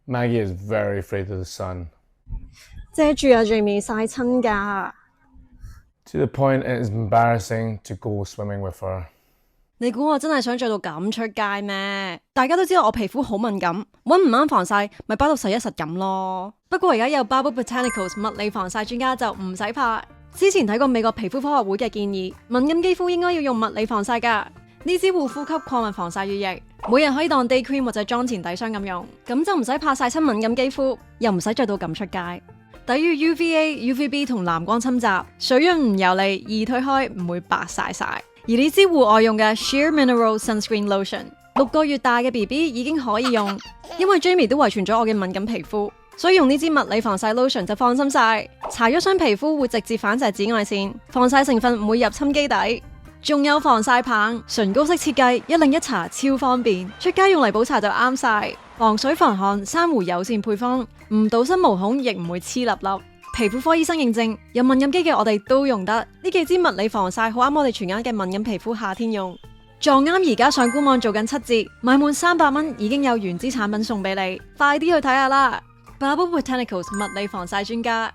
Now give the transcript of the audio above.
Maggie is very afraid of the sun. 遮住啊，Jamie曬親㗎。To the point it is embarrassing to go swimming with her. 你估我真係想着到咁出街咩？大家都知道我皮膚好敏感，揾唔啱防曬咪包到實一實咁咯。不過而家有 Bubble Botanicals 物理防曬專家就唔使怕。之前睇過美國皮膚科學會嘅建議，敏感肌膚應該要用物理防曬㗎。呢支護膚級礦物防曬乳液，每日可以當 day cream 或者妝前底霜咁用，咁就唔使怕曬親敏感肌膚，又唔使着到咁出街。抵禦 UVA、UVB 同藍光侵襲，水潤唔油膩，易推開，唔會白曬曬。而呢支戶外用嘅 Sheer Mineral Sunscreen Lotion， 6個月大嘅 BB 已經可以用，因為 Jamie 都遺傳咗我嘅敏感皮膚，所以用呢支物理防曬 lotion 就放心晒。搽咗傷皮膚會直接反射紫外線，防曬成分唔會入侵肌底。仲有防曬棒，唇膏式設計，一擰一搽超方便，出街用嚟補搽就啱晒。防水防汗，珊瑚友善配方，唔堵塞毛孔，亦唔會黐粒粒。皮膚科醫生認證，有敏感肌嘅我哋都用得。呢幾支物理防曬好啱我哋全家嘅敏感皮膚夏天用，撞啱而家上官網做緊7折，買滿300蚊已經有原支產品送俾你，快啲去睇下啦！Bubble Botanicals 物理防曬專家。